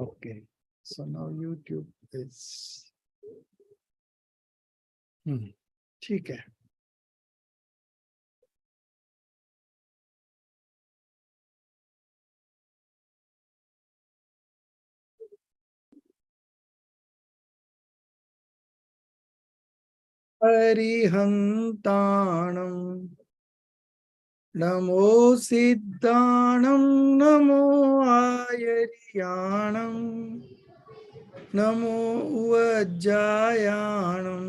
Okay, so now YouTube is ठीक है. हरिहंताणं नमो सिद्धाणं नमो आयर्याणं नमो उज्जायाणं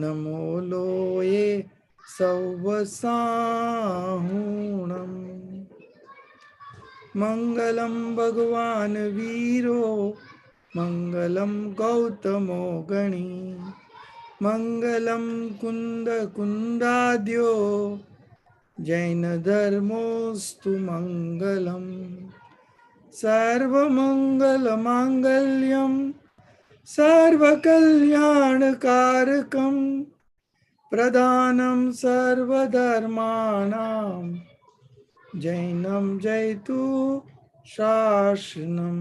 नमो लोये सौवसाहुणं मंगलम भगवान वीरो मंगलम गौतमो गणी मंगलम कुंद कुंदाद्यो जैन धर्मोस्तु मंगलम सर्वमंगल मांगल्यम सर्वकल्याणकारकम प्रधानम सर्वधर्माणां जैनम जयतु शासनम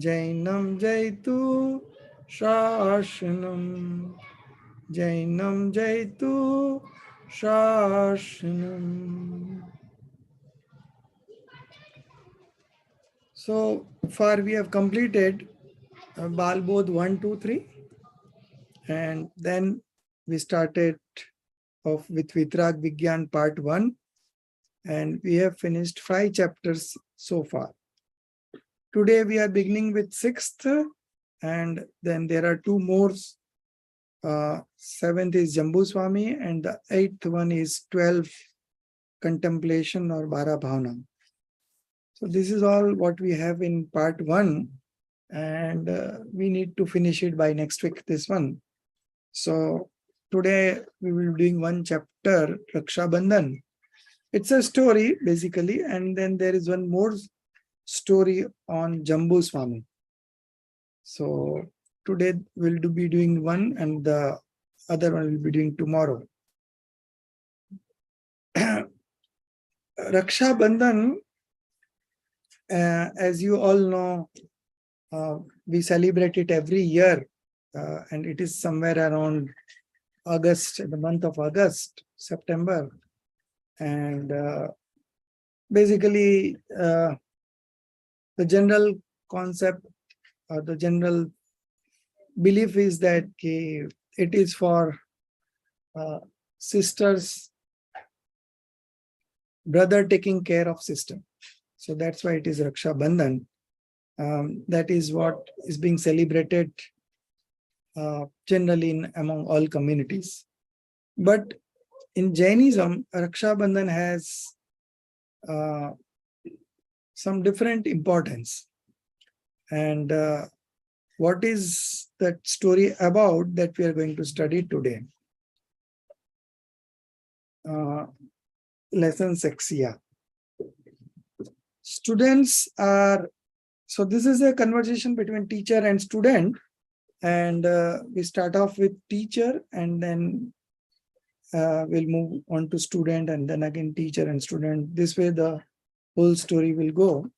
जैनम जयतु शासनम जैनम जयतु शासनम. So far we have completed Balbodh 1, 2, 3, and then we started off with Vitrag Vigyan part 1, and we have finished 5 chapters so far. Today we are beginning with 6th, and then there are 2 more. 7th is Jambu Swami, and the 8th one is 12 contemplation or Bara Bhavana. So this is all what we have in part 1, and we need to finish it by next week, this one. So today we will be doing 1 chapter, Raksha Bandhan. It's a story basically, and then there is 1 more story on Jambu Swami. So today we'll be doing 1, and the other one will be doing tomorrow. Raksha Bandhan, as you all know, we celebrate it every year, and it is somewhere around August, the month of August, September. And basically, the general concept or the general belief is that it is for sisters, brother taking care of sister. So that's why it is Raksha Bandhan. That is what is being celebrated generally among all communities. But in Jainism, Raksha Bandhan has some different importance. And what is that story about that we are going to study today? Lesson 6, yeah. Students are, so this is a conversation between teacher and student, and we start off with teacher, and then we'll move on to student, and then again teacher and student. This way the whole story will go.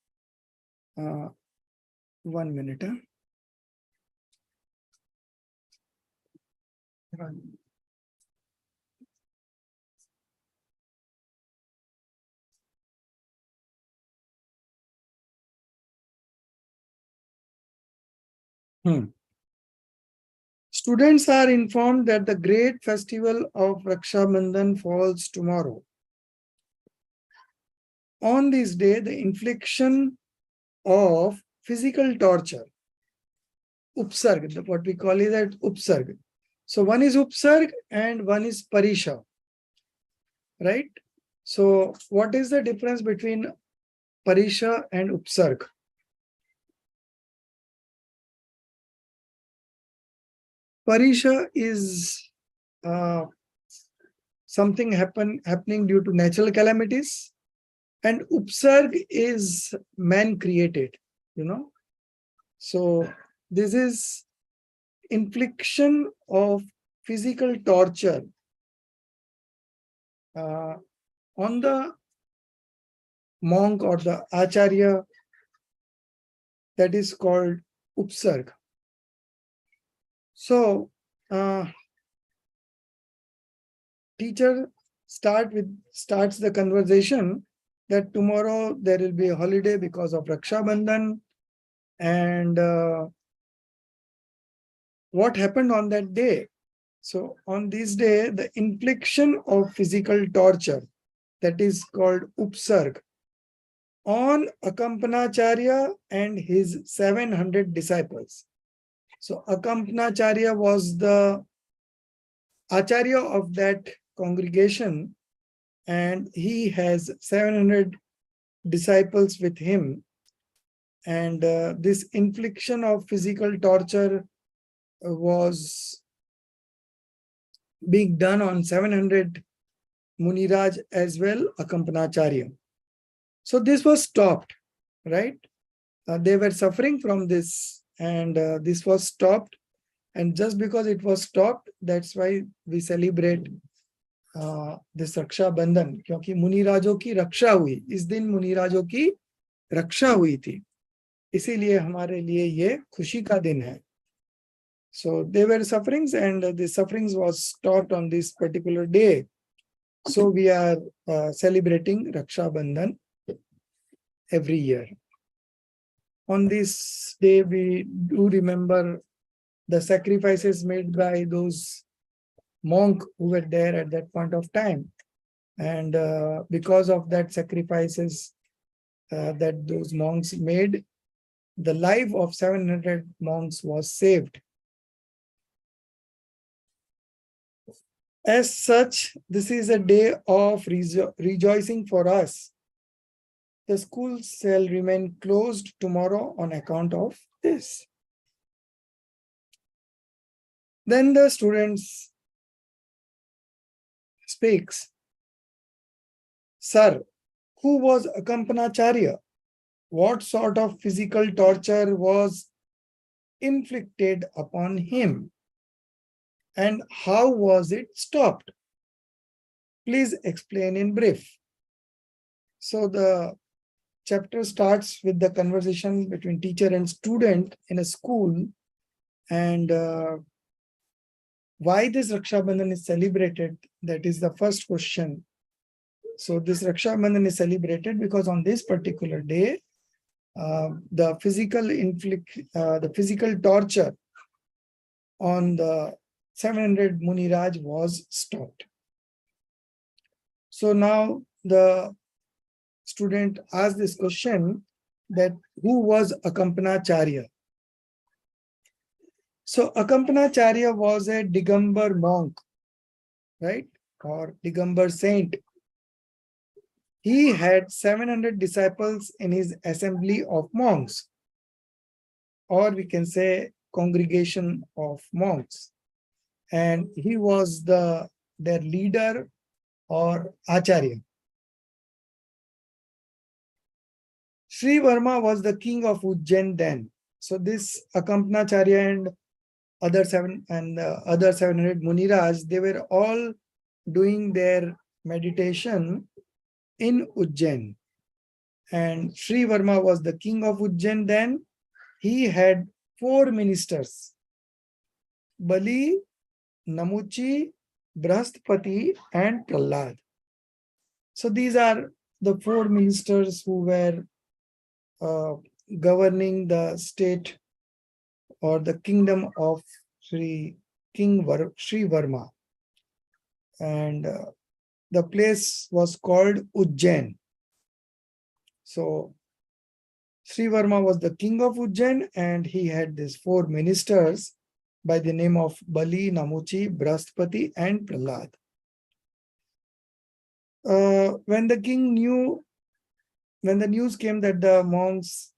1 minute. Students are informed that the great festival of Raksha Bandhan falls tomorrow. On this day, the infliction of physical torture, upsarg, what we call is that upsarg. So one is upsarg and one is parisha, right? So what is the difference between parisha and upsarg? Parisha is something happening due to natural calamities, and upsarg is man created, So this is infliction of physical torture on the monk or the acharya that is called upsarg. So teacher starts the conversation that tomorrow there will be a holiday because of Raksha Bandhan, and what happened on that day. So on this day, the infliction of physical torture, that is called upsarg, on Akampanacharya and his 700 disciples. So Akampanacharya was the Acharya of that congregation, and he has 700 disciples with him. And this infliction of physical torture was being done on 700 Muniraj as well, Akampanacharya. So this was stopped, right? They were suffering from this, and this was stopped. And just because it was stopped, that's why we celebrate this Raksha Bandhan, क्योंकि मुनिराजों की रक्षा हुई, इस दिन मुनिराजों की रक्षा हुई थी, इसीलिए हमारे लिए ये खुशी का दिन है. So there were sufferings, and the sufferings was stopped on this particular day. So we are celebrating Raksha Bandhan every year. On this day, we do remember the sacrifices made by those monks who were there at that point of time. And because of that sacrifices that those monks made, the life of 700 monks was saved. As such, this is a day of rejoicing for us. The schools shall remain closed tomorrow on account of this. Then the students speaks. Sir, who was Akampanacharya? What sort of physical torture was inflicted upon him? And how was it stopped? Please explain in brief. So the chapter starts with the conversation between teacher and student in a school, and why this Raksha Bandhan is celebrated, that is the first question. So this Raksha Bandhan is celebrated because on this particular day, the physical torture on the 700 Muniraj was stopped. So now the student asked this question, that who was Akampanacharya? So Akampanacharya was a Digambar monk, right? Or Digambar saint. He had 700 disciples in his assembly of monks, or we can say congregation of monks. And he was their leader or Acharya. Sri Varma was the king of Ujjain then. So this Akampanacharya and other 700 Muniraj, they were all doing their meditation in Ujjain. And Sri Varma was the king of Ujjain then. He had 4 ministers: Bali, Namuchi, Brahaspati, and Prahlad. So these are the 4 ministers who were governing the state or the kingdom of Sri Varma. And the place was called Ujjain. So Sri Varma was the king of Ujjain, and he had these 4 ministers by the name of Bali, Namuchi, Brahaspati, and Prahlad. When the news came that the monks,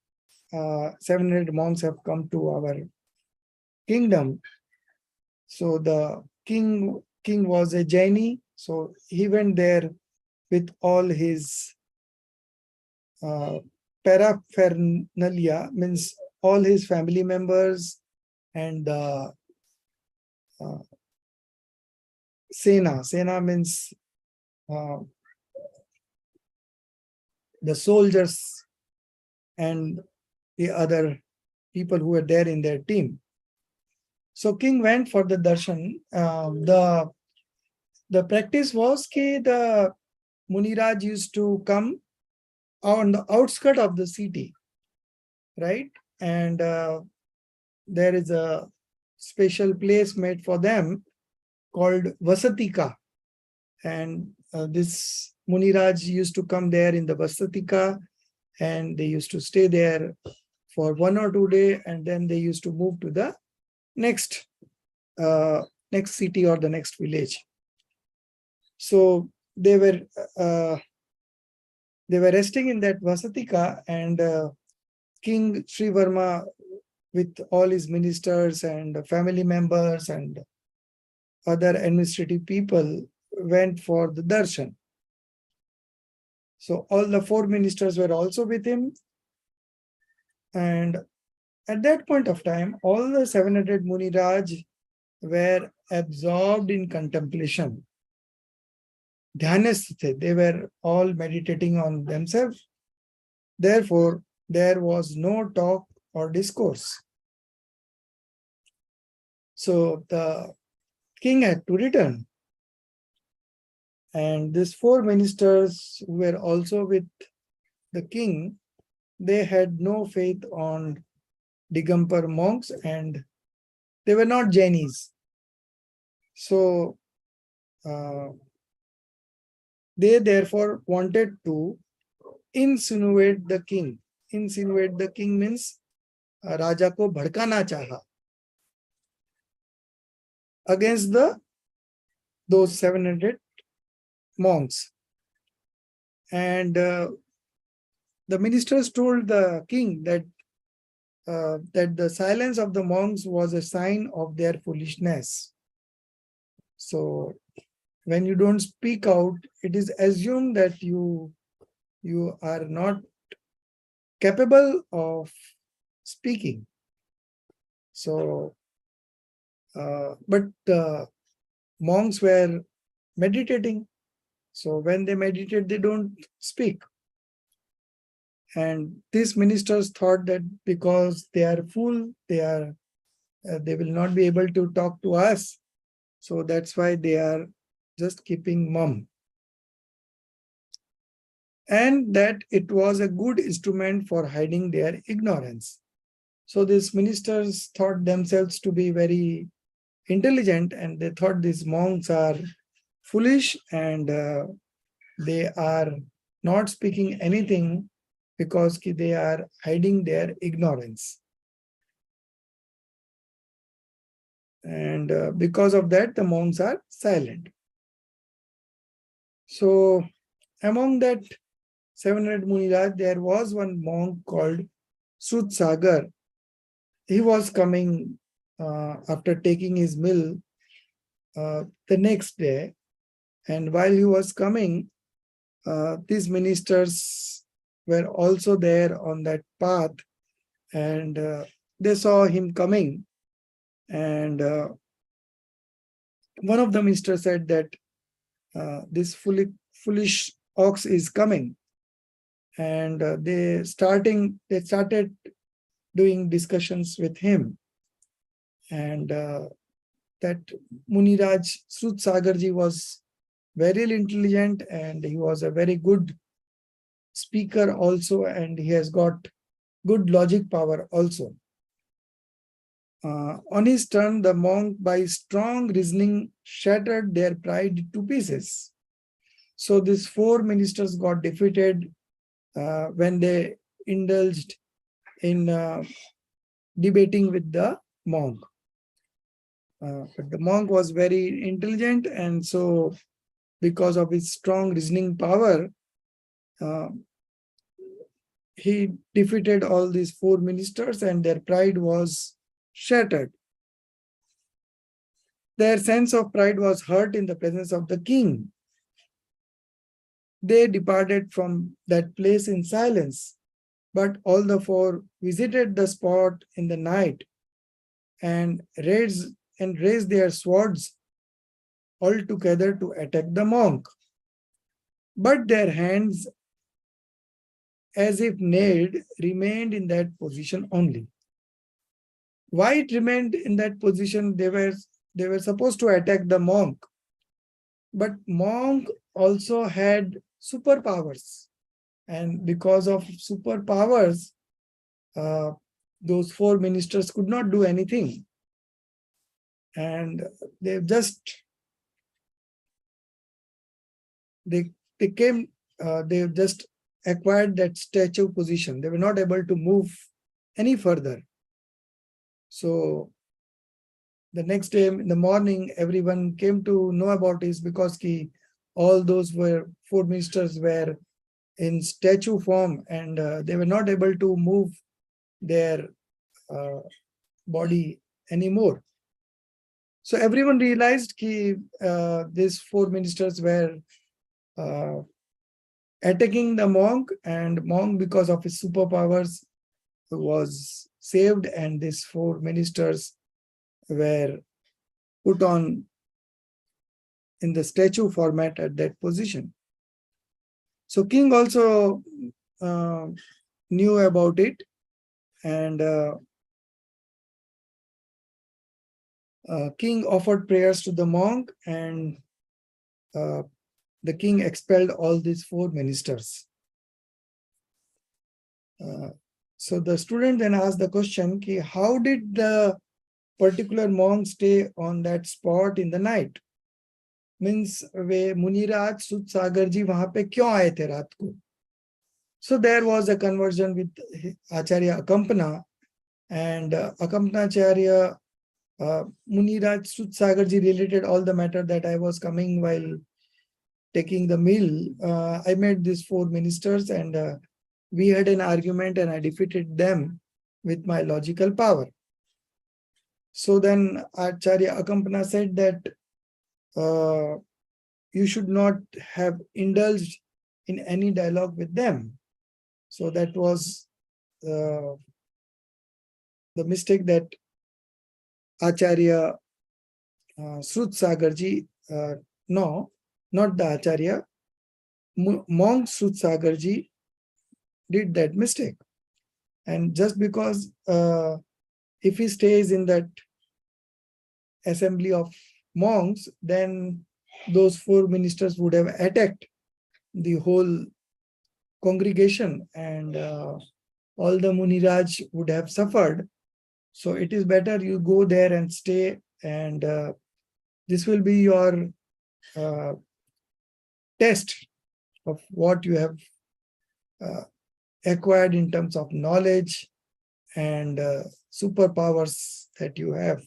700 monks have come to our kingdom, so the king was a Jaini, so he went there with all his paraphernalia, means all his family members, and the Sena means the soldiers and the other people who were there in their team. So king went for the darshan. The practice was that the Muniraj used to come on the outskirts of the city, right? And there is a special place made for them called Vasatika. And this Muniraj used to come there in the Vasatika, and they used to stay there for 1 or 2 days, and then they used to move to the next city or the next village. So they were resting in that Vasatika, and King Sri Varma, with all his ministers and family members and other administrative people, went for the darshan. So all the 4 ministers were also with him. And at that point of time, all the 700 Muniraj were absorbed in contemplation. Dhyanistha, they were all meditating on themselves. Therefore, there was no talk or discourse. So the king had to return. And these 4 ministers who were also with the king, they had no faith on Digambar monks, and they were not Jainis. So they therefore wanted to insinuate the king. Insinuate the king means Raja ko bhadkana chaha against those 700 monks. And the ministers told the king that the silence of the monks was a sign of their foolishness. So when you don't speak out, it is assumed that you are not capable of speaking. So, but the monks were meditating. So when they meditate, they don't speak. And these ministers thought that because they are full, they will not be able to talk to us. So that's why they are just keeping mum. And that it was a good instrument for hiding their ignorance. So these ministers thought themselves to be very intelligent, and they thought these monks are foolish, and they are not speaking anything because they are hiding their ignorance. And because of that, the monks are silent. So among that 700 Muniraj, there was one monk called Sagar. He was coming after taking his meal the next day. And while he was coming, these ministers were also there on that path, and they saw him coming. And one of the ministers said that this foolish ox is coming. And they started doing discussions with him. And that Muniraj Sagarji was very intelligent, and he was a very good speaker also, and he has got good logic power also. On his turn, the monk, by strong reasoning, shattered their pride to pieces. So these 4 ministers got defeated when they indulged in debating with the monk. But the monk was very intelligent, and so because of his strong reasoning power, he defeated all these 4 ministers, and their pride was shattered. Their sense of pride was hurt in the presence of the king. They departed from that place in silence, but all the 4 visited the spot in the night and raised their swords all together to attack the monk. But their hands, as if nailed, remained in that position only. Why it remained in that position? They were supposed to attack the monk, but monk also had superpowers, and because of superpowers, uh, those four ministers could not do anything, and they just they came they just acquired that statue position. They were not able to move any further. So the next day in the morning, everyone came to know about this, because all those four ministers were in statue form, and they were not able to move their uh, body anymore. So everyone realized these four ministers were uh, attacking the monk, and monk, because of his superpowers, was saved, and these four ministers were put on in the statue format at that position. So king also uh, knew about it, and king offered prayers to the monk, and the king expelled all these four ministers. So the student then asked the question, how did the particular monk stay on that spot in the night? Means वे मुनिराज सुद सागर जी वहां पे क्यों आए थे रात को? So there was a conversion with Acharya Akampana, and Akampana Muniraj Sudsagarji related all the matter that I was coming while taking the meal. I met these four ministers, and we had an argument, and I defeated them with my logical power. So then Acharya Akampana said that you should not have indulged in any dialogue with them. So that was the mistake that Acharya Srut Sagarji, no, not the Acharya, monk Srut Sagarji did that mistake. And just because if he stays in that assembly of monks, then those four ministers would have attacked the whole congregation, and all the Muniraj would have suffered. So it is better you go there and stay, and this will be your test of what you have acquired in terms of knowledge and superpowers that you have.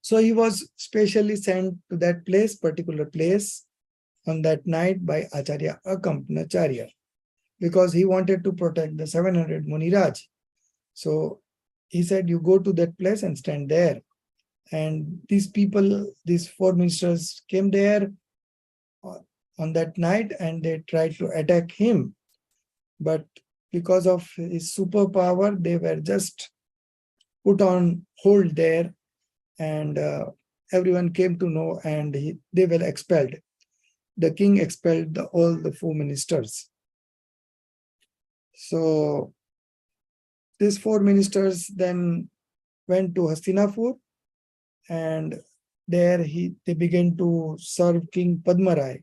So he was specially sent to that place, particular place, on that night by Acharya Akampanacharya, because he wanted to protect the 700 Muniraj. So he said, you go to that place and stand there. And these people, these four ministers, came there on that night, and they tried to attack him. But because of his superpower, they were just put on hold there, and everyone came to know, and they were expelled. The king expelled all the four ministers. So these four ministers then went to Hastinapur, and there they began to serve King Padmarai.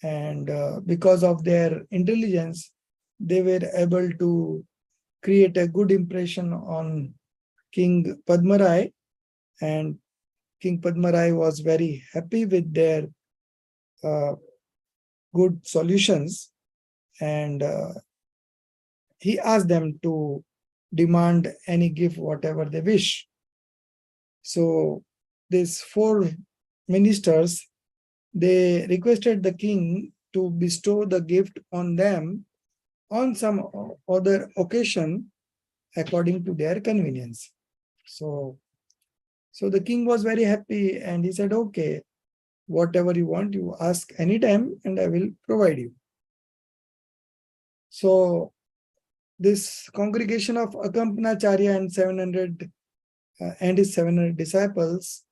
And because of their intelligence, they were able to create a good impression on King Padmarai, and King Padmarai was very happy with their good solutions, and he asked them to demand any gift, whatever they wish. So these four ministers, they requested the king to bestow the gift on them on some other occasion according to their convenience. So the king was very happy, and he said, okay, whatever you want, you ask anytime, and I will provide you. So this congregation of Akampanacharya and 700 and his 700 disciples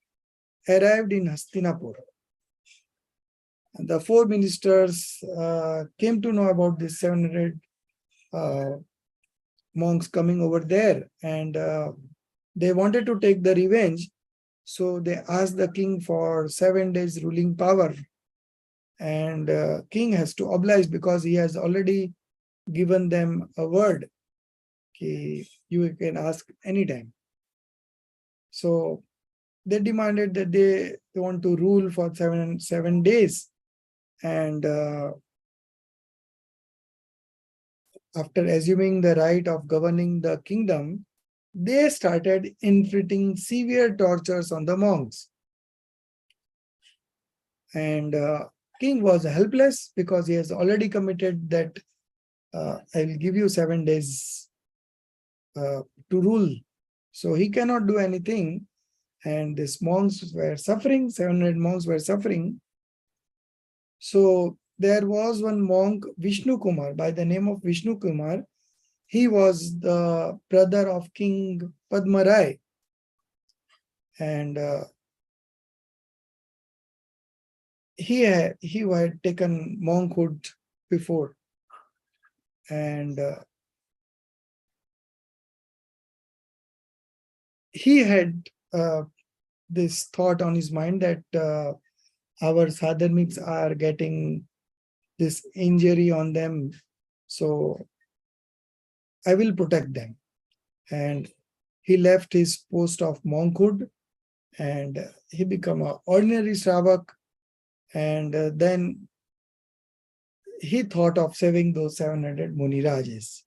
arrived in Hastinapur. The four ministers came to know about this 700 monks coming over there, and they wanted to take the revenge. So they asked the king for 7 days ruling power, and king has to oblige because he has already given them a word. You can ask anytime. So they demanded that they want to rule for 7 days, and after assuming the right of governing the kingdom, they started inflicting severe tortures on the monks. And king was helpless because he has already committed that I will give you 7 days to rule. So he cannot do anything. And these monks were suffering, 700 monks were suffering. So there was one monk, Vishnu Kumar, by the name of Vishnu Kumar. He was the brother of King Padmarai. And he had taken monkhood before. And he had this thought on his mind that our sadharmics are getting this injury on them, so I will protect them. And he left his post of monkhood and he became an ordinary Shravak. And then he thought of saving those 700 Muni Rajas.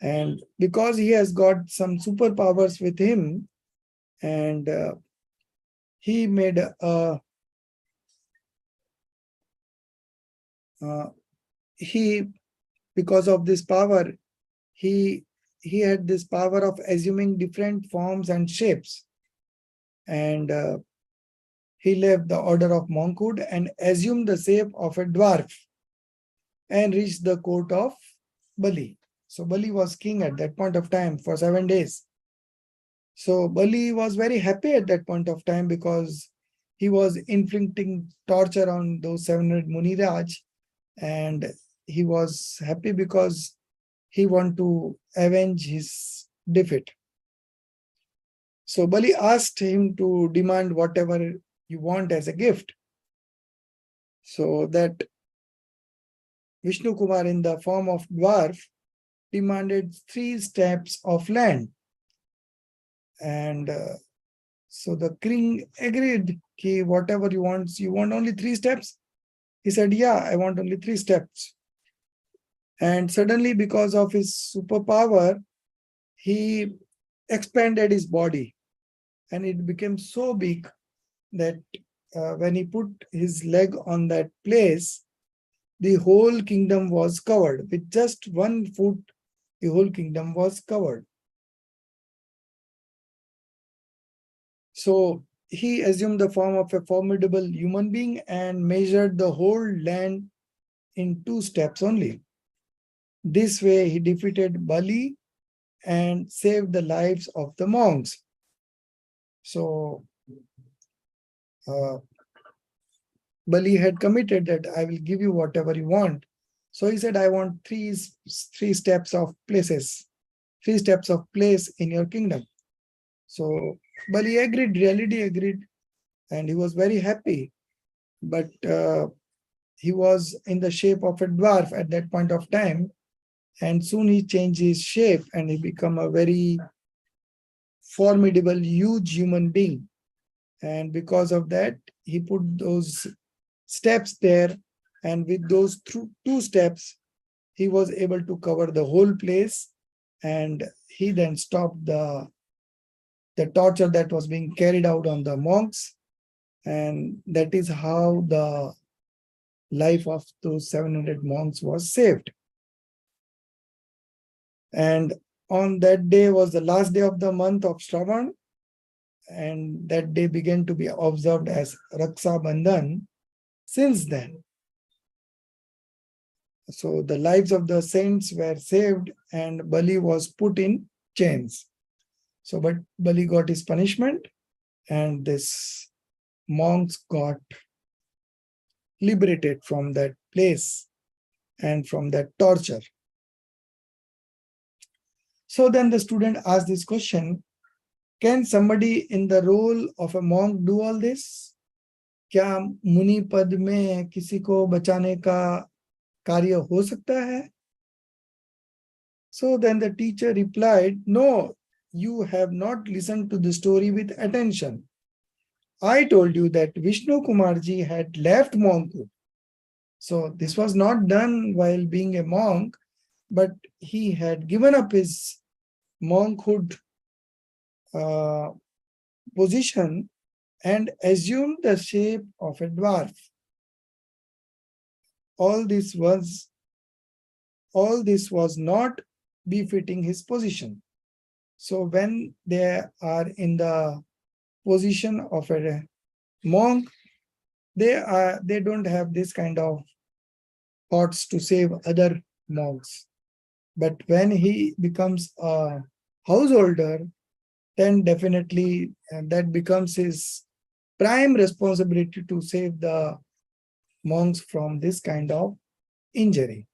And because he has got some superpowers with him, and he made a because of this power, he had this power of assuming different forms and shapes. And he left the order of monkhood and assumed the shape of a dwarf and reached the court of Bali. So Bali was king at that point of time for 7 days. So Bali was very happy at that point of time because he was inflicting torture on those 700 Muniraj, and he was happy because he wanted to avenge his defeat. So Bali asked him to demand whatever you want as a gift. So that Vishnu Kumar, in the form of dwarf, demanded 3 steps of land. And so the king agreed, okay, whatever you want only 3 steps? He said, yeah, I want only 3 steps. And suddenly, because of his superpower, he expanded his body and it became so big that when he put his leg on that place, the whole kingdom was covered. With just 1 foot, the whole kingdom was covered. So he assumed the form of a formidable human being and measured the whole land in 2 steps only. This way, he defeated Bali and saved the lives of the monks. So Bali had committed that I will give you whatever you want. So he said, I want three steps of places, 3 steps of place in your kingdom. So Bali agreed, reality agreed, and he was very happy. But he was in the shape of a dwarf at that point of time. And soon he changed his shape and he became a very formidable, huge human being. And because of that, he put those steps there. And with those 2 steps, he was able to cover the whole place. And he then stopped the torture that was being carried out on the monks. And that is how the life of those 700 monks was saved. And on that day was the last day of the month of Shravan, and that day began to be observed as Raksha Bandhan since then. So the lives of the saints were saved and Bali was put in chains. So but Bali got his punishment and this monks got liberated from that place and from that torture. So then the student asked this question, can somebody in the role of a monk do all this? क्या मुनि पद में किसी को बचाने का कार्य हो सकता है? So then the teacher replied, no, you have not listened to the story with attention. I told you that Vishnu Kumarji had left monkhood. So this was not done while being a monk, but he had given up his monkhood position and assumed the shape of a dwarf. All this was not befitting his position. So when they are in the position of a monk, they don't have this kind of thoughts to save other monks. But when he becomes a householder, then definitely that becomes his prime responsibility to save the monks from this kind of injury.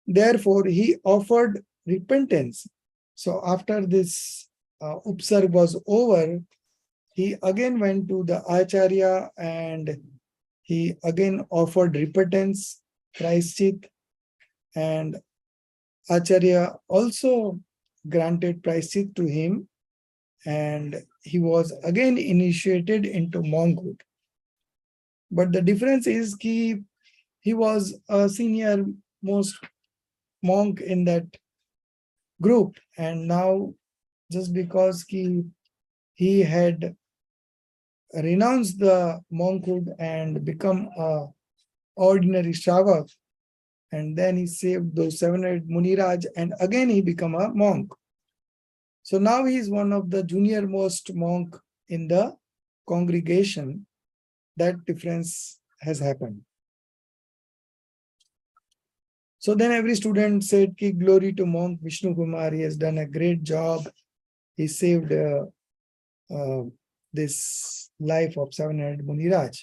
Therefore, he offered repentance. So after this upsarg was over, he again went to the Acharya and he again offered repentance, Prayashchit, and Acharya also granted Prayashchit to him, and he was again initiated into monkhood. But the difference is he was a senior most monk in that group, and now just because he had renounced the monkhood and become a ordinary Shravak, and then he saved those 700 Muniraj, and again he became a monk. So now he is one of the junior most monk in the congregation. That difference has happened. So then every student said, Ki glory to monk Vishnu Kumar, he has done a great job. He saved this life of 700 Muniraj.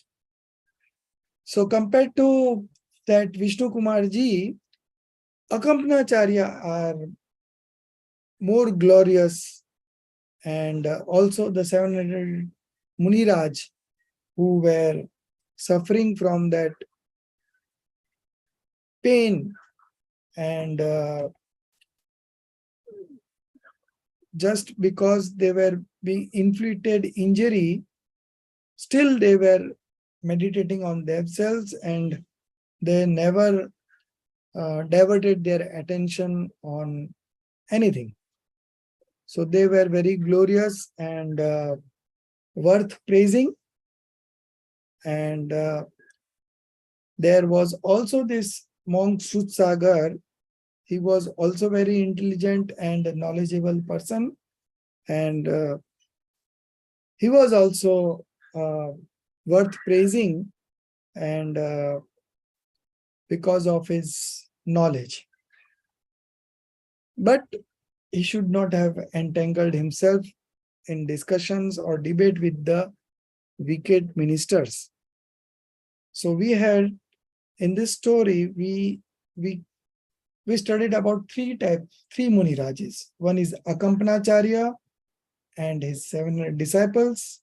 So compared to that Vishnu Kumar ji, Akampnacharya are more glorious, and also the 700 Muniraj who were suffering from that pain and just because they were being inflicted injury, still they were meditating on themselves and they never diverted their attention on anything. So they were very glorious and worth praising. And there was also this monk Sudsagar. He was also very intelligent and knowledgeable person, and he was also worth praising, and because of his knowledge. But he should not have entangled himself in discussions or debate with the wicked ministers. So we had in this story, we studied about three Munirajas. One is Akampnacharya and his 700 disciples,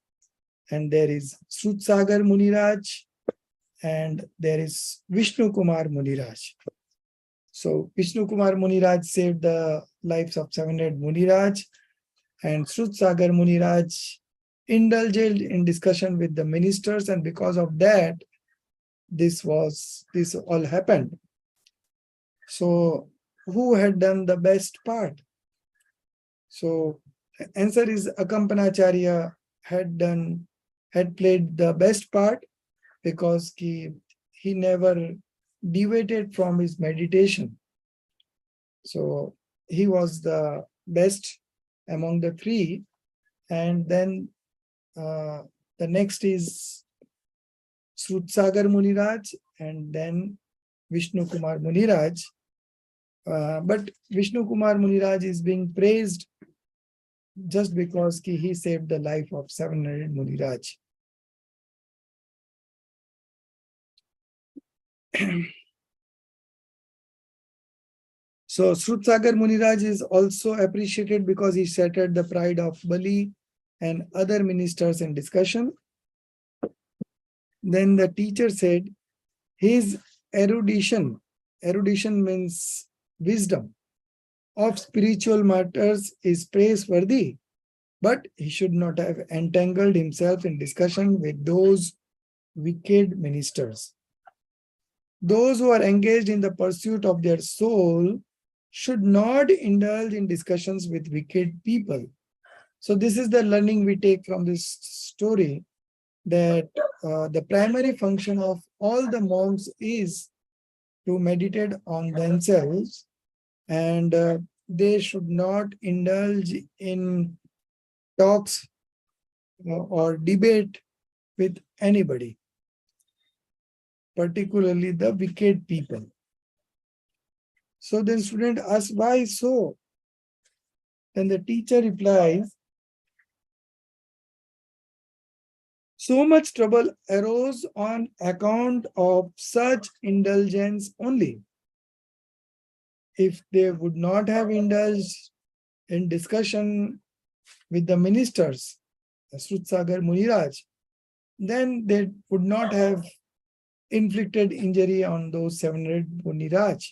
and there is Sudsagar Muniraj, and there is Vishnu Kumar Muniraj. So Vishnu Kumar Muniraj saved the lives of 700 Muniraj, and Sudsagar Muniraj indulged in discussion with the ministers, and because of that, this all happened. So who had done the best part? So the answer is Akampnacharya had played the best part, because he never deviated from his meditation. So he was the best among the three. And then the next is Sudsagar Muniraj, and then Vishnu Kumar Muniraj. But Vishnu Kumar Muniraj is being praised just because he saved the life of 700 Muniraj. So Srutsagar Muniraj is also appreciated because he shattered the pride of Bali and other ministers in discussion. Then the teacher said his erudition means wisdom, of spiritual matters is praiseworthy, but he should not have entangled himself in discussion with those wicked ministers. Those who are engaged in the pursuit of their soul should not indulge in discussions with wicked people. So this is the learning we take from this story, that the primary function of all the monks is to meditate on themselves, and they should not indulge in talks or debate with anybody, particularly the wicked people. So then student asks, why so? Then the teacher replies, so much trouble arose on account of such indulgence only. If they would not have indulged in discussion with the ministers, Srutsagar Muniraj, then they would not have inflicted injury on those 700 Muniraj.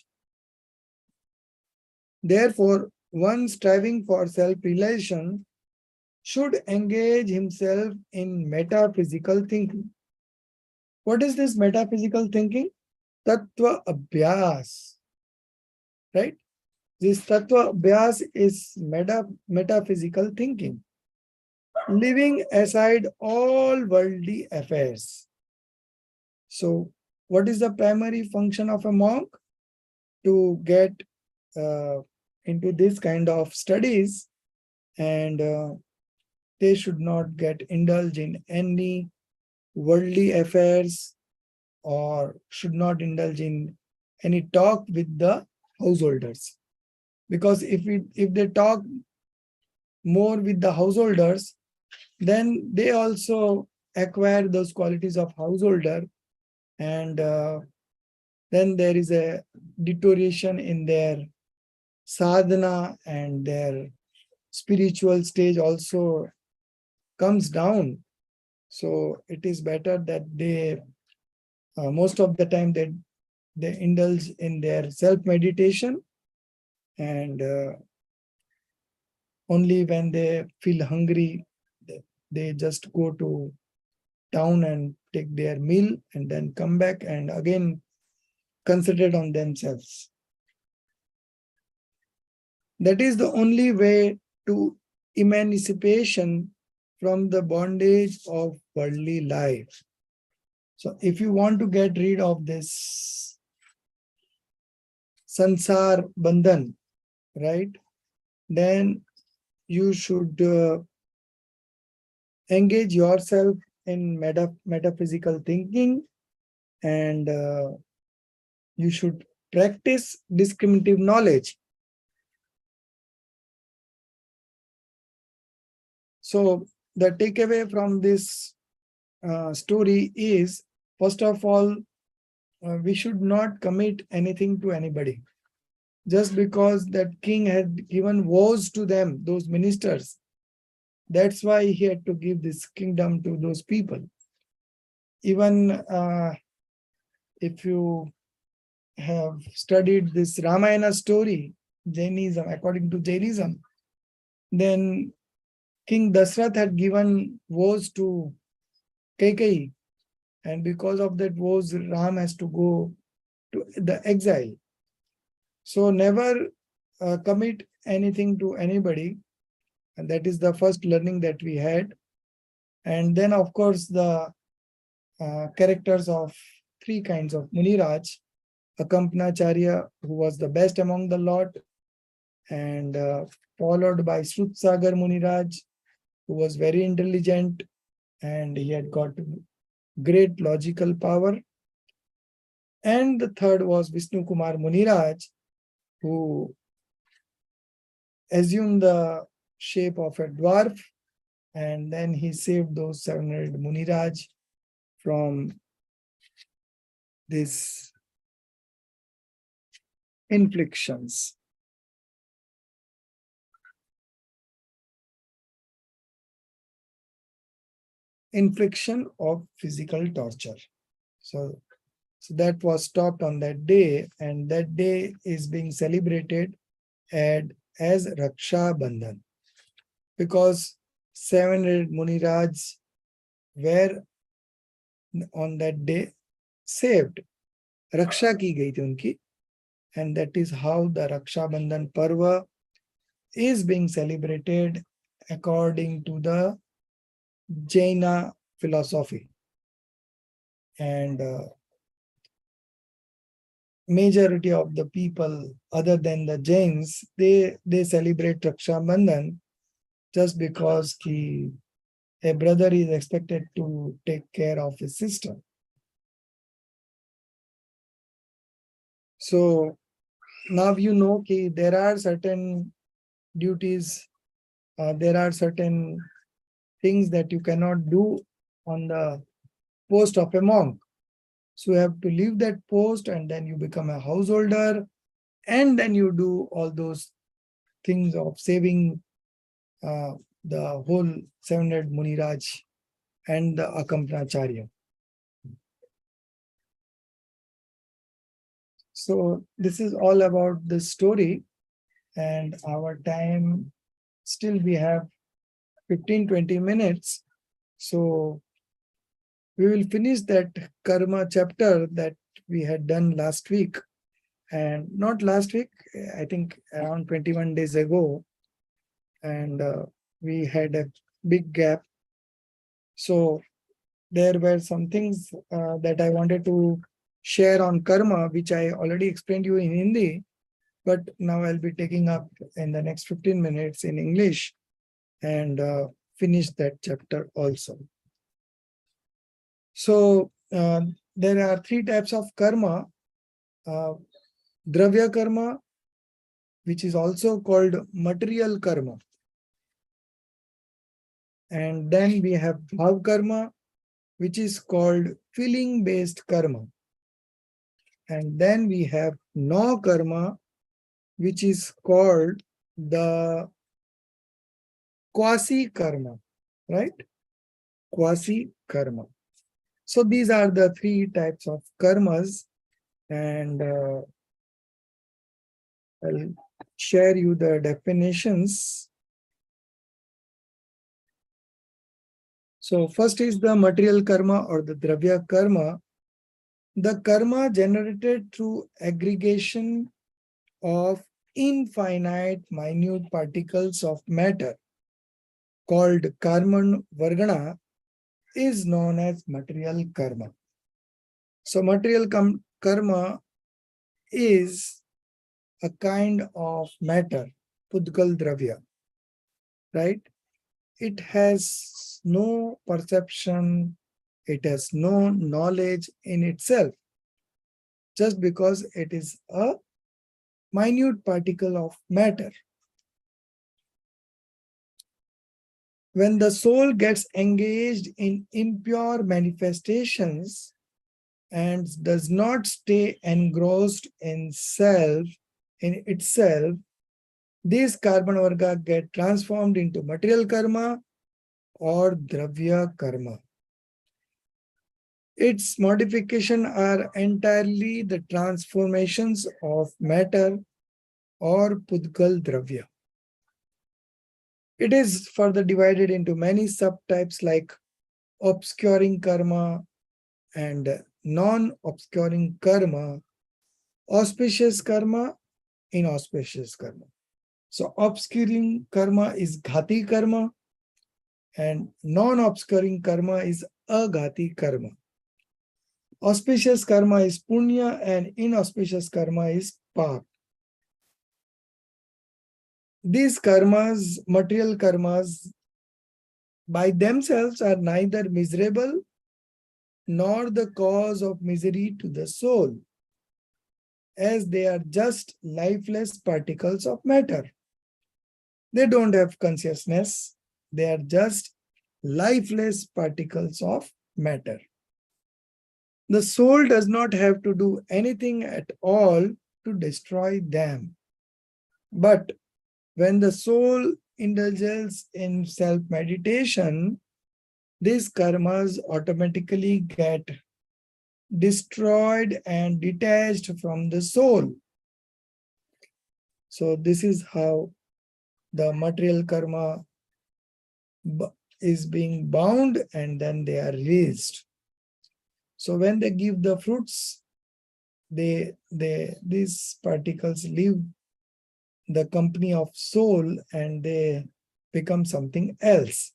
Therefore, one striving for self-realization should engage himself in metaphysical thinking. What is this metaphysical thinking? Tattva Abhyas, right? This Tattva Abhyas is metaphysical thinking, leaving aside all worldly affairs. So, what is the primary function of a monk? To get into this kind of studies, and they should not get indulged in any worldly affairs, or should not indulge in any talk with the householders. Because if they talk more with the householders, then they also acquire those qualities of householder, and then there is a deterioration in their sadhana, and their spiritual stage also comes down. So it is better that they most of the time they indulge in their self meditation, and only when they feel hungry they just go to town and take their meal, and then come back and again concentrate on themselves. That is the only way to emancipation from the bondage of worldly life. So if you want to get rid of this sansar bandhan, right, then you should engage yourself in metaphysical thinking, and you should practice discriminative knowledge. So the takeaway from this story is, first of all, we should not commit anything to anybody. Just because that king had given vows to them, those ministers, that's why he had to give this kingdom to those people. Even if you have studied this Ramayana story, Jainism, according to Jainism, then King Dasrath had given vows to Kaikeyi, and because of that vows, Ram has to go to the exile. So never commit anything to anybody, and that is the first learning that we had. And then, of course, the characters of three kinds of Muniraj: Akampnacharya, who was the best among the lot, and followed by Srutsagar Muniraj, who was very intelligent and he had got great logical power. And the third was Vishnu Kumar Muniraj, who assumed the shape of a dwarf, and then he saved those 700 Muniraj from these inflictions. infliction of physical torture. So that was stopped on that day, and that day is being celebrated as Raksha Bandhan, because 700 Muniraj were on that day saved. Raksha की गई थी उनकी, and that is how the Raksha Bandhan Parva is being celebrated according to the Jaina philosophy. And majority of the people other than the Jains, they celebrate Raksha Bandhan just because a brother is expected to take care of his sister. So now you know that there are certain duties, there are certain things that you cannot do on the post of a monk. So you have to leave that post, and then you become a householder, and then you do all those things of saving the whole 700 Muniraj and the Akampanacharya. So this is all about the story, and our time, still we have 15-20 minutes. So we will finish that karma chapter that we had done last week, and not last week, I think around 21 days ago, and we had a big gap. So there were some things that I wanted to share on karma, which I already explained you in Hindi, but now I'll be taking up in the next 15 minutes in English and finish that chapter also. So there are three types of karma. Dravya karma, which is also called material karma. And then we have bhav karma, which is called feeling based karma. And then we have no karma, which is called the quasi karma, right? Quasi karma. So these are the three types of karmas, and I'll share you the definitions. So first is the material karma or the dravya karma. The karma generated through aggregation of infinite minute particles of matter called karman vargana is known as material karma. So material karma is a kind of matter, pudgal dravya, right? It has no perception, it has no knowledge in itself, just because it is a minute particle of matter. When the soul gets engaged in impure manifestations and does not stay engrossed in itself, these karma varga get transformed into material karma or dravya karma. Its modification are entirely the transformations of matter or pudgal dravya. It is further divided into many subtypes like obscuring karma and non-obscuring karma, auspicious karma, inauspicious karma. So obscuring karma is ghati karma and non-obscuring karma is aghati karma. Auspicious karma is punya and inauspicious karma is pap. These karmas, material karmas, by themselves are neither miserable nor the cause of misery to the soul, as they are just lifeless particles of matter. They don't have consciousness. They are just lifeless particles of matter. The soul does not have to do anything at all to destroy them. But when the soul indulges in self-meditation, these karmas automatically get destroyed and detached from the soul. So this is how the material karma is being bound and then they are released. So when they give the fruits, these particles leave the company of soul and they become something else.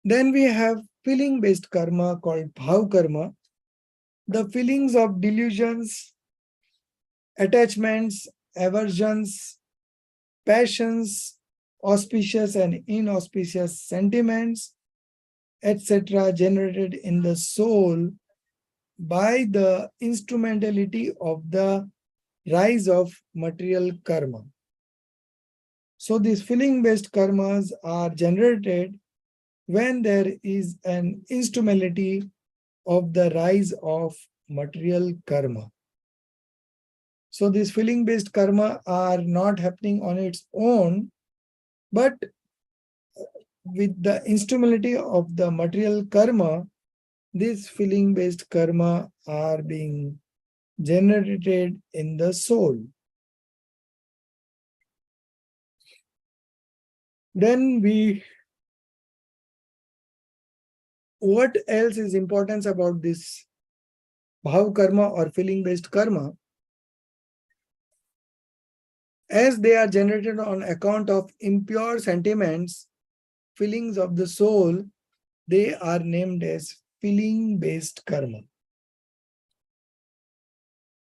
Then we have feeling-based karma called bhav karma. The feelings of delusions, attachments, aversions, passions, auspicious and inauspicious sentiments, etc., generated in the soul by the instrumentality of the rise of material karma. So these feeling-based karmas are generated when there is an instrumentality of the rise of material karma. So these feeling-based karma are not happening on its own, but with the instrumentality of the material karma, these feeling-based karma are being generated in the soul. Then what else is important about this bhav karma or feeling-based karma? As they are generated on account of impure sentiments, feelings of the soul, they are named as feeling-based karma.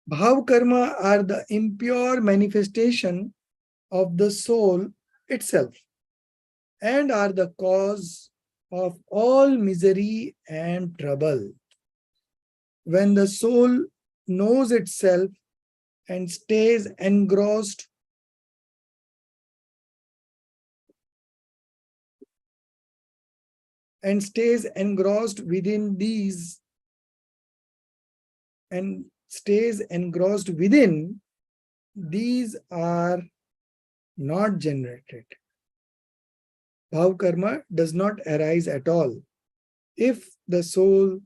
Bhav karma are the impure manifestation of the soul itself and are the cause of all misery and trouble. When the soul knows itself and stays engrossed within these and stays engrossed within, these are not generated. Bhav karma does not arise at all. If the soul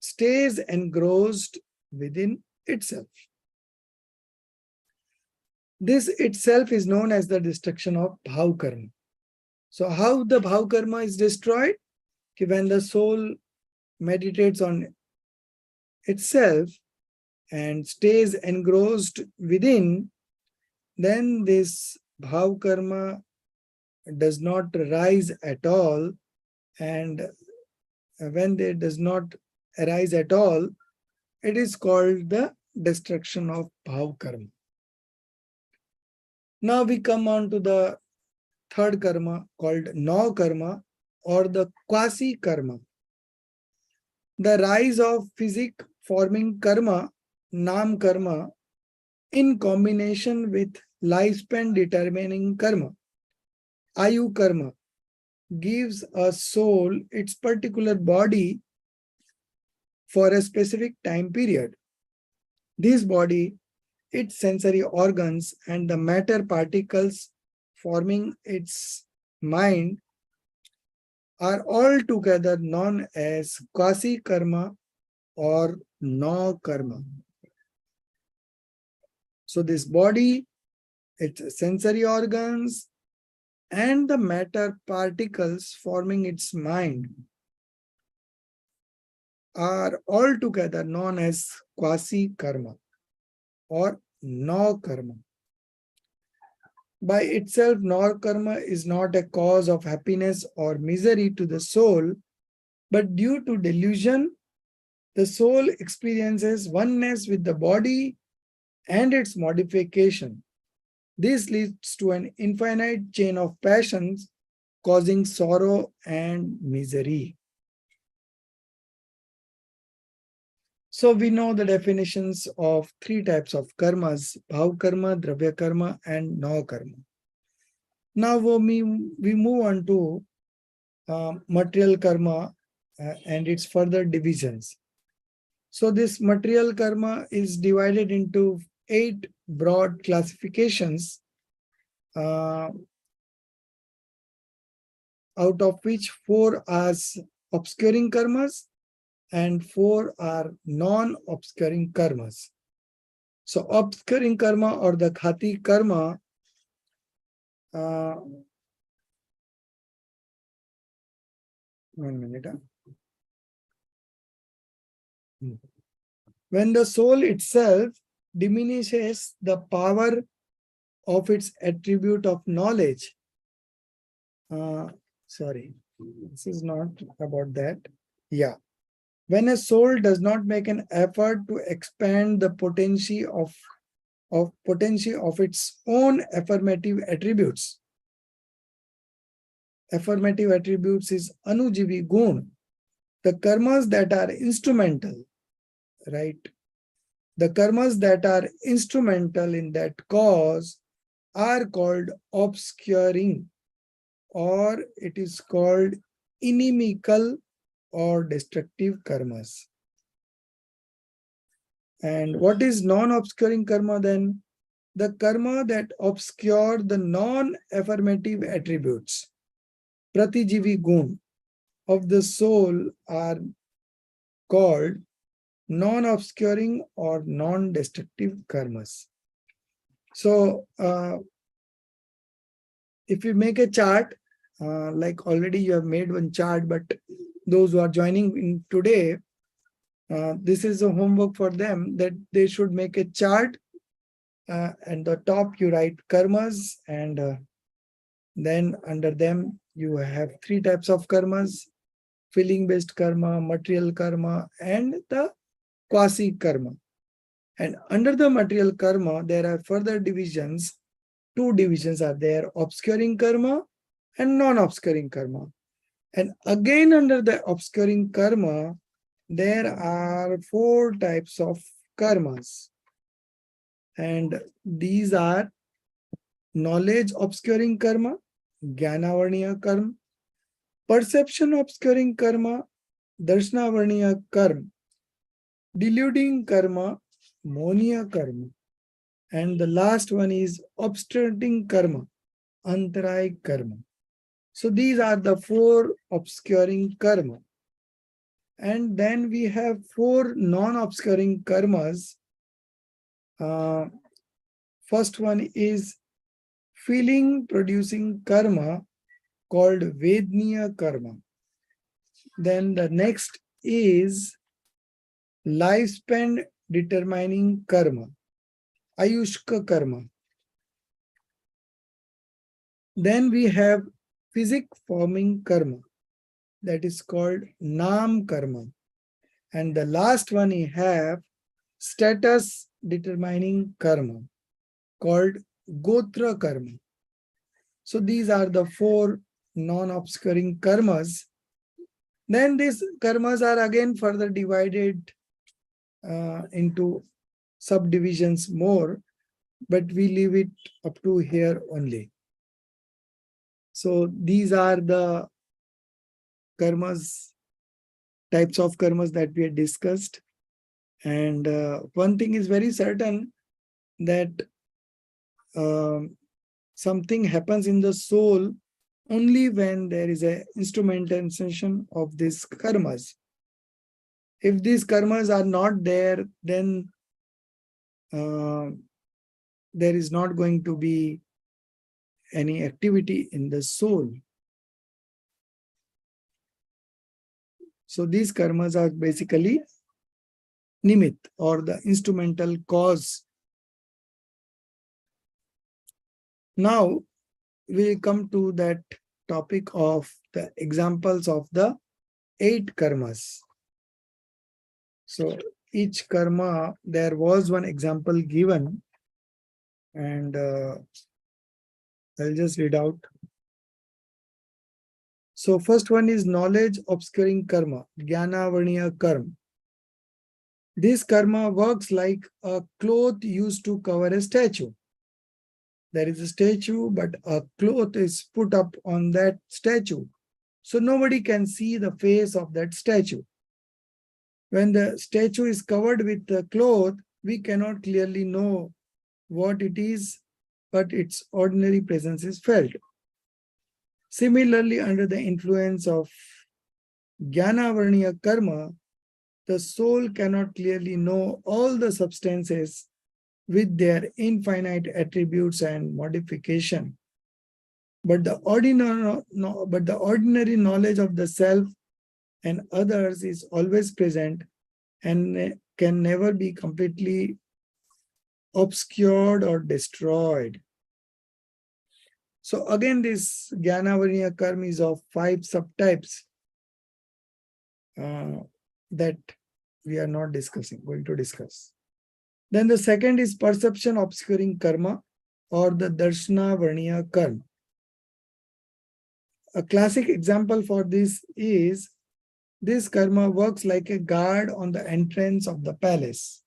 stays engrossed within itself. This itself is known as the destruction of bhav karma. So how the bhav karma is destroyed? When the soul meditates on itself and stays engrossed within, then this bhav karma does not rise at all, and when it does not arise at all, it is called the destruction of bhav karma. Now we come on to the third karma called no karma or the quasi karma. The rise of physic forming karma, nam karma, in combination with lifespan determining karma, ayu karma, gives a soul its particular body for a specific time period. This body, its sensory organs, and the matter particles forming its mind are all together known as quasi karma or no karma. So this body, its sensory organs, and the matter particles forming its mind are all together known as quasi karma or no karma. By itself, no karma is not a cause of happiness or misery to the soul, but due to delusion, the soul experiences oneness with the body and its modification. This leads to an infinite chain of passions causing sorrow and misery. So we know the definitions of three types of karmas: bhav karma, dravya karma, and no karma. Now we move on to material karma and its further divisions. So this material karma is divided into 8 broad classifications out of which 4 are obscuring karmas and 4 are non-obscuring karmas. So obscuring karma or the khati karma, one minute. When the soul itself diminishes the power of its attribute of knowledge, sorry, this is not about that. Yeah. When a soul does not make an effort to expand the potential of its own affirmative attributes. Affirmative attributes is anujivi gun, the karmas that are instrumental, right? The karmas that are instrumental in that cause are called obscuring, or it is called inimical or destructive karmas. And what is non-obscuring karma then? The karma that obscure the non-affirmative attributes, pratijivi gun, of the soul are called non-obscuring or non-destructive karmas. So, if you make a chart, like already you have made one chart, but those who are joining in today, this is a homework for them that they should make a chart, and the top you write karmas, and then under them you have 3 types of karmas: feeling based karma, material karma, and the quasi karma. And under the material karma, there are further divisions. 2 divisions are there: obscuring karma and non-obscuring karma. And again, under the obscuring karma, there are 4 types of karmas. And these are knowledge obscuring karma, Jnanavarniya karma; perception obscuring karma, Darshanavarniya karma; deluding karma, Moniya karma; and the last one is obstructing karma, Antaray karma. So these are the 4 obscuring karma. And then we have 4 non-obscuring karmas. First one is feeling producing karma, called Vedniya karma. Then the next is lifespan determining karma, Ayushka karma. Then we have physic forming karma, that is called Nam karma. And the last one we have status determining karma, called Gotra karma. So these are the 4 non-obscuring karmas. Then these karmas are again further divided into subdivisions more, but we leave it up to here only. So these are the karmas, types of karmas that we had discussed. And one thing is very certain, that something happens in the soul only when there is an instrumentalization of these karmas. If these karmas are not there, then there is not going to be any activity in the soul. So these karmas are basically nimit, or the instrumental cause. Now we come to that topic of the examples of the 8 karmas. So each karma, there was one example given, and I'll just read out. So first one is knowledge obscuring karma, Jnanavarniya karma. This karma works like a cloth used to cover a statue. There is a statue, but a cloth is put up on that statue, so nobody can see the face of that statue. When the statue is covered with the cloth, we cannot clearly know what it is but its ordinary presence is felt. Similarly, under the influence of Jnanavarniya karma, the soul cannot clearly know all the substances with their infinite attributes and modification. But the ordinary knowledge of the self and others is always present and can never be completely obscured or destroyed. So again, this Jnanavarniya karma is of 5 subtypes that we are not going to discuss. Then the second is perception obscuring karma or the Darshana Varniya karma. A classic example for this is this karma works like a guard on the entrance of the palace.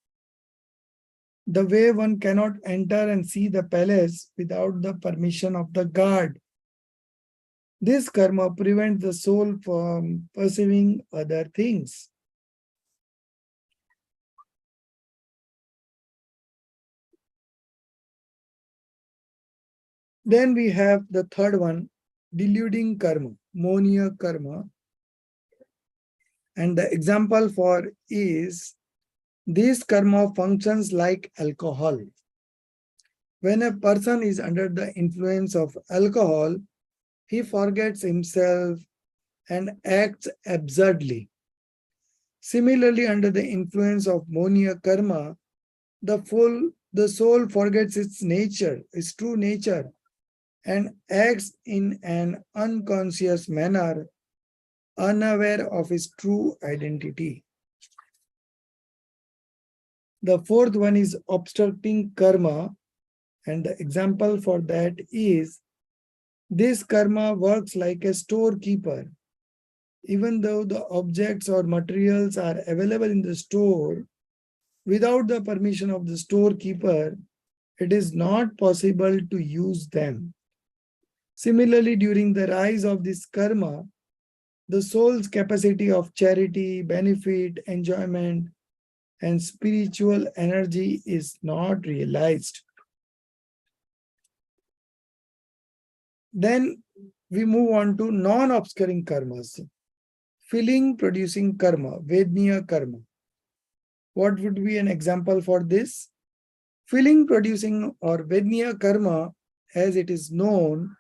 The way one cannot enter and see the palace without the permission of the guard. This karma prevents the soul from perceiving other things. Then we have the third one, deluding karma, monia karma. And the example for is this karma functions like alcohol. When a person is under the influence of alcohol, he forgets himself and acts absurdly. Similarly, under the influence of monia karma, the soul forgets its nature, its true nature, and acts in an unconscious manner, unaware of his true identity. The fourth one is obstructing karma, and the example for that is this karma works like a storekeeper. Even though the objects or materials are available in the store, without the permission of the storekeeper, it is not possible to use them. Similarly, during the rise of this karma, the soul's capacity of charity, benefit, enjoyment, and spiritual energy is not realized. Then we move on to non-obscuring karmas. Feeling producing karma, Vedniya karma. What would be an example for this? Feeling producing or Vedniya karma, as it is known,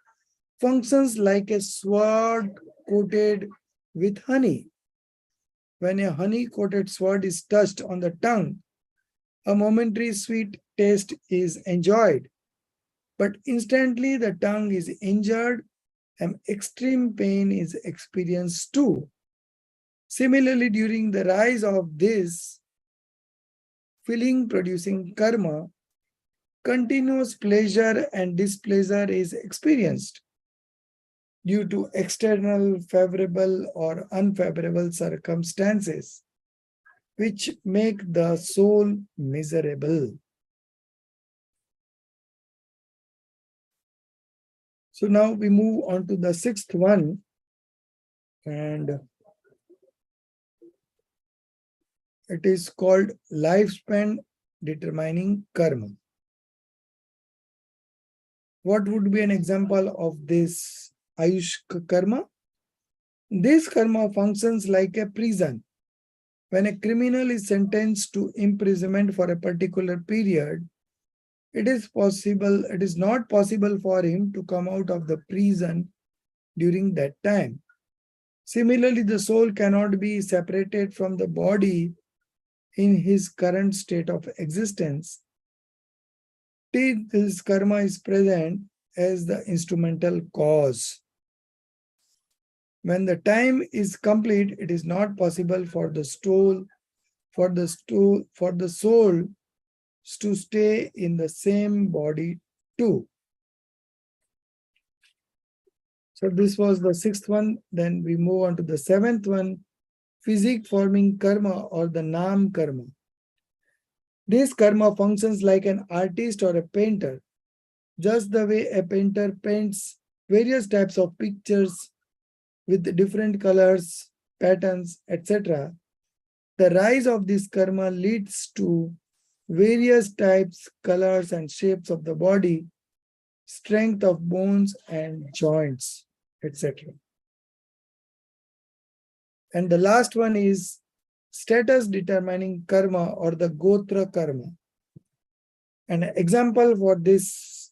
functions like a sword coated with honey. When a honey-coated sword is touched on the tongue, a momentary sweet taste is enjoyed, but instantly the tongue is injured and extreme pain is experienced too. Similarly, during the rise of this feeling-producing karma, continuous pleasure and displeasure is experienced due to external favorable or unfavorable circumstances, which make the soul miserable. So now we move on to the sixth one, and it is called lifespan determining karma. What would be an example of this Ayush karma? This karma functions like a prison. When a criminal is sentenced to imprisonment for a particular period, it is not possible for him to come out of the prison during that time. Similarly, the soul cannot be separated from the body in his current state of existence till this karma is present as the instrumental cause. When the time is complete, it is not possible for the soul to stay in the same body too. So this was the sixth one. Then we move on to the seventh one, physique forming karma or the nam karma. This karma functions like an artist or a painter. Just the way a painter paints various types of pictures with different colors, patterns, etc., the rise of this karma leads to various types, colors, and shapes of the body strength of bones and joints, etc. And the last one is status determining karma or the Gotra karma. An example for this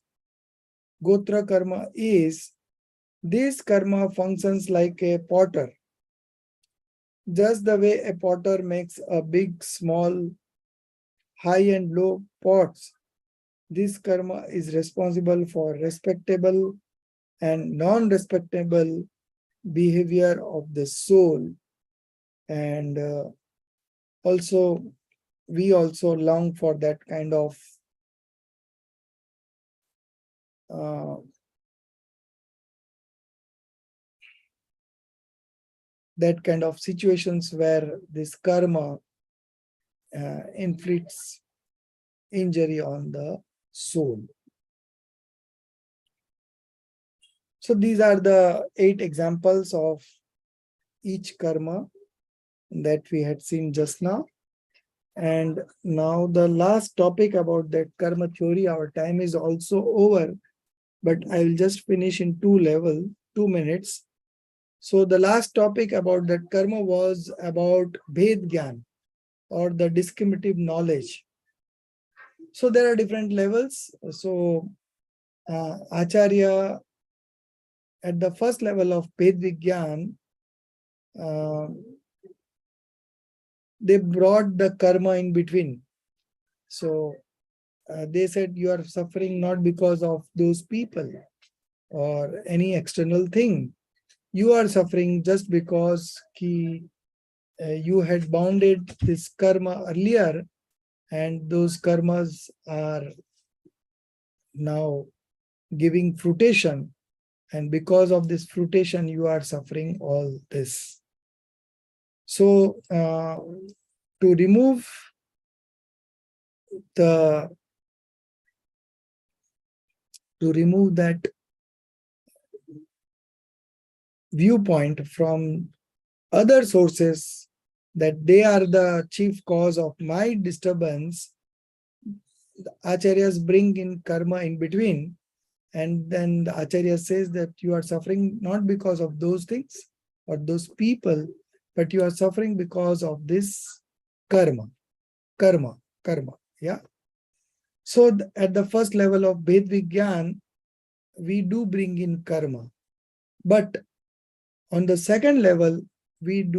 Gotra karma is this karma functions like a potter. Just the way a potter makes a big, small, high and low pots, this karma is responsible for respectable and non-respectable behavior of the soul. And also, we also long for that kind of situations where this karma inflicts injury on the soul. So these are the 8 examples of each karma that we had seen just now. And now the last topic about that karma theory, our time is also over, but I will just finish in 2 minutes. So the last topic about that karma was about Bhed Gyan, or the discriminative knowledge. So there are different levels. So Acharya, at the first level of Bhed Vigyan, they brought the karma in between. So they said you are suffering not because of those people or any external thing. You are suffering just because you had bounded this karma earlier, and those karmas are now giving fruition. And because of this fruition, you are suffering all this. So to remove that viewpoint from other sources, that they are the chief cause of my disturbance, the acharyas bring in karma in between, and then the acharya says that you are suffering not because of those things or those people, but you are suffering because of this karma. Yeah. So at the first level of Bhed Vigyan, we do bring in karma. But on the second level, we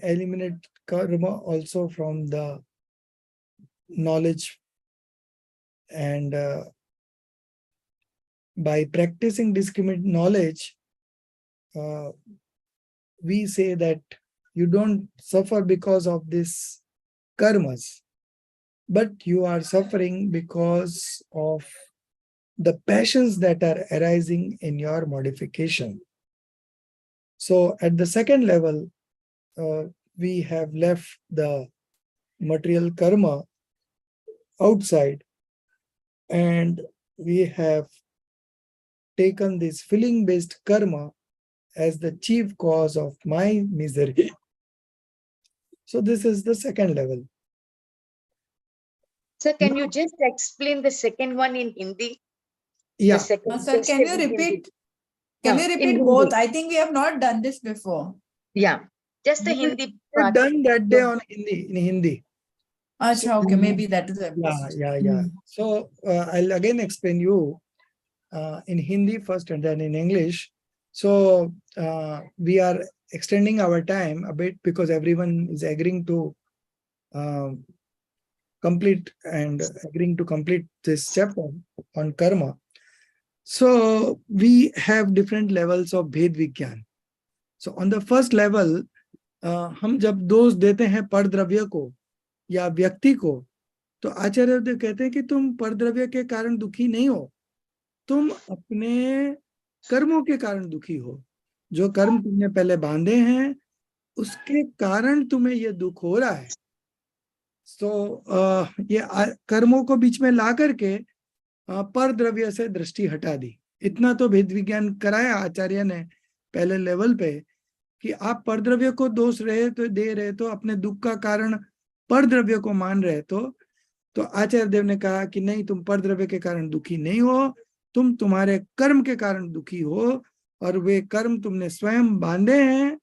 eliminate karma also from the knowledge. And by practicing discriminate knowledge, we say that you don't suffer because of this karmas, but you are suffering because of the passions that are arising in your modification. So at the second level, we have left the material karma outside, and we have taken this feeling-based karma as the chief cause of my misery. So this is the second level. Sir, can you just explain the second one in Hindi? Yeah. Sir, can you repeat? Can you repeat both? I think we have not done this before. Yeah, just the Hindi part. Done that day on in Hindi. Achha, okay, maybe that is it. Yeah. So I'll again explain you in Hindi first and then in English. So we are extending our time a bit because everyone is agreeing to complete this chapter on karma. So we have different levels of Bhed Vigyan. So on the first level, हम जब दोष देते हैं परद्रव्य को या व्यक्ति को, तो आचार्य देव कहते हैं कि तुम परद्रव्य के कारण दुखी नहीं हो, तुम अपने कर्मों के कारण दुखी हो। जो कर्म तुमने पहले बांधे हैं उसके कारण तुम्हें ये दुख हो रहा है। तो ये कर्मों को बीच में ला करके परद्रव्य से दृष्टि हटा दी। इतना तो भेद विज्ञान कराया आचार्य ने पहले लेवल पे कि आप परद्रव्य को दोष दे रहे तो अपने दुख का कारण परद्रव्य को मान रहे तो आचार्य देव ने कहा कि नहीं, तुम परद्रव्य के कारण दुखी नहीं हो, तुम तुम्हारे कर्म के कारण दुखी हो, और वे कर्म तुमने स्वयं बांधे हैं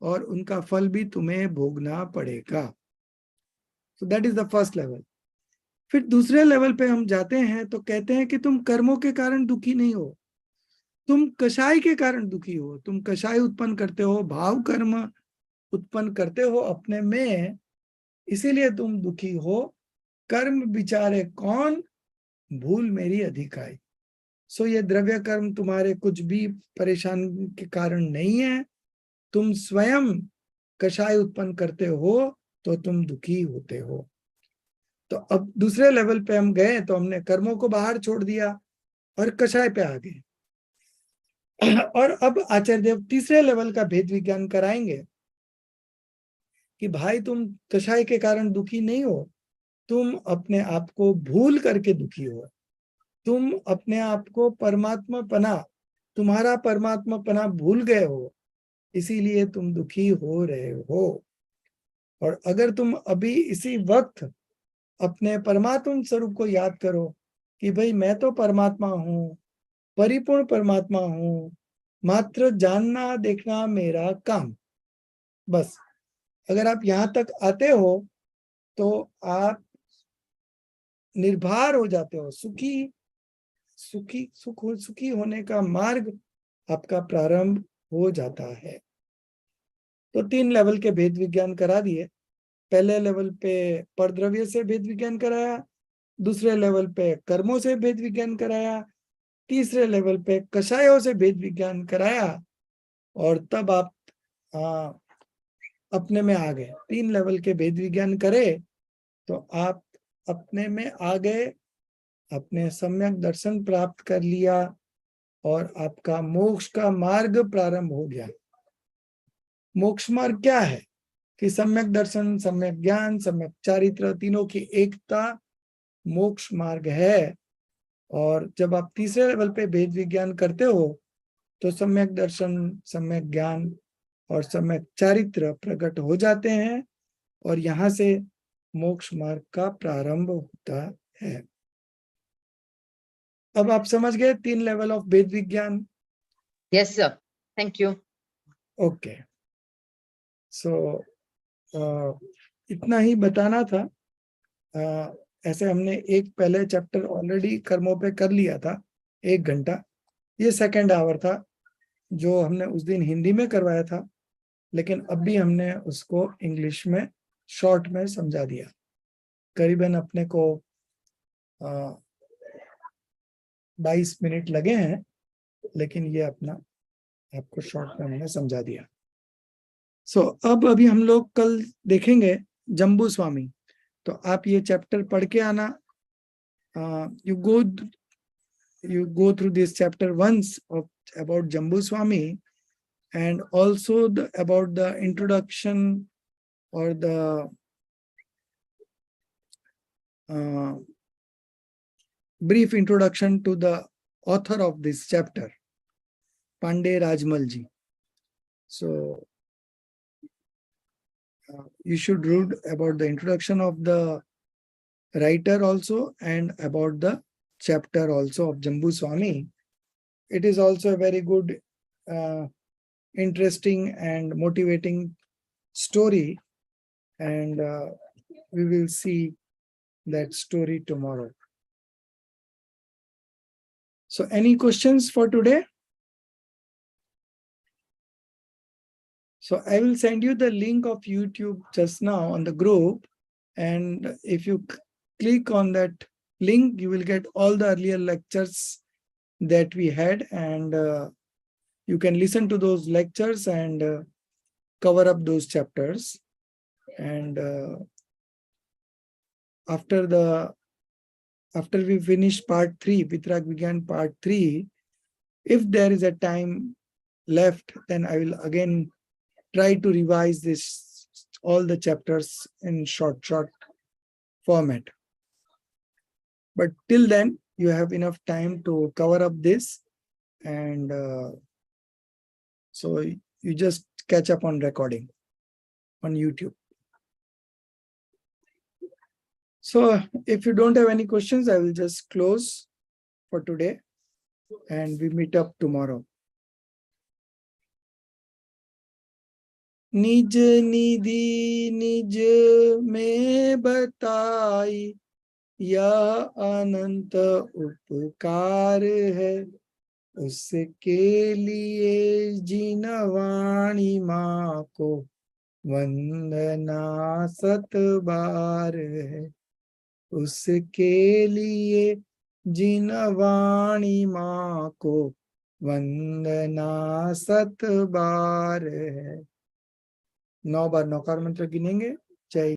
और उनका फल भी तुम्हें भोगना पड़ेगा। So that is the first level. फिर दूसरे लेवल पे हम जाते हैं तो कहते हैं कि तुम कर्मों के कारण दुखी नहीं हो, तुम कषाय के कारण दुखी हो। तुम कषाय उत्पन्न करते हो, भाव कर्म उत्पन्न करते हो अपने में, इसीलिए तुम दुखी हो। कर्म विचारे कौन, भूल मेरी अधिकाई। सो ये द्रव्य कर्म तुम्हारे कुछ भी परेशान के कारण नहीं है, तुम स्वयं कषाय उत्पन्न करते हो तो तुम दुखी होते हो। तो अब दूसरे लेवल पे हम गए तो हमने कर्मों को बाहर छोड़ दिया और कषाय पे आ गए। और अब आचार्य देव तीसरे लेवल का भेद विज्ञान कराएंगे कि भाई तुम कषाय के कारण दुखी नहीं हो, तुम अपने आप को भूल करके दुखी हो। तुम अपने आप को परमात्मा पना, तुम्हारा परमात्मा पना भूल गए हो, इसीलिए तुम दुखी हो रहे हो। और अगर तुम अभी इसी वक्त अपने परमात्मा स्वरूप को याद करो कि भाई मैं तो परमात्मा हूं, परिपूर्ण परमात्मा हूं, मात्र जानना देखना मेरा काम, बस अगर आप यहां तक आते हो तो आप निर्भर हो जाते हो, सुखी होने का मार्ग आपका प्रारंभ हो जाता है। तो 3 लेवल के भेद विज्ञान करा दिए। पहले लेवल पे परद्रव्य से भेद विज्ञान कराया, दूसरे लेवल पे कर्मों से भेद विज्ञान कराया, तीसरे लेवल पे कषायों से भेद विज्ञान कराया, और तब आप अपने में आ गए। 3 लेवल के भेद विज्ञान करे तो आप अपने में आ गए, अपने सम्यक दर्शन प्राप्त कर लिया और आपका मोक्ष का मार्ग प्रारंभ हो गया। मोक्ष मार्ग क्या है कि सम्यक दर्शन, सम्यक ज्ञान, सम्यक चारित्र, तीनों की एकता मोक्ष मार्ग है। और जब आप तीसरे लेवल पे भेद विज्ञान करते हो तो सम्यक दर्शन, सम्यक ज्ञान और सम्यक चारित्र प्रकट हो जाते हैं और यहां से मोक्ष मार्ग का प्रारंभ होता है। अब आप समझ गए 3 लेवल ऑफ भेद विज्ञान। Yes, sir. Thank you. Okay, so इतना ही बताना था। ऐसे हमने एक पहले चैप्टर ऑलरेडी कर्मों पे कर लिया था 1 घंटा, ये सेकंड आवर था जो हमने उस दिन हिंदी में करवाया था, लेकिन अब भी हमने उसको इंग्लिश में शॉर्ट में समझा दिया। करीबन अपने को 22 मिनट लगे हैं, लेकिन ये अपना आपको शॉर्ट में हमने समझा दिया। सो अब अभी हम लोग कल देखेंगे जम्बू स्वामी। तो आप ये चैप्टर पढ़ के आना। you go through this chapter once of about Jambu Swami, and also about the introduction or the brief introduction to the author of this chapter, Pandey Rajmal ji. So you should read about the introduction of the writer also and about the chapter also of Jambu Swami. It is also a very good, interesting and motivating story, and we will see that story tomorrow. So any questions for today? So I will send you the link of YouTube just now on the group, and if you click on that link, you will get all the earlier lectures that we had, and you can listen to those lectures and cover up those chapters. And after we finish part 3, Vitrag Vigyan part 3, if there is a time left, then I will again try to revise this, all the chapters in short format. But till then, you have enough time to cover up this, and so you just catch up on recording on YouTube. So if you don't have any questions, I will just close for today. and we meet up tomorrow. निज निधि निज में बताई, यह अनंत उपकार है, उसके लिए जिनवाणी माँ को वंदना सत बार है। उसके लिए जिनवाणी माँ को वंदना सत बार है। 9 बार नौकार मंत्र गिनेंगे। जय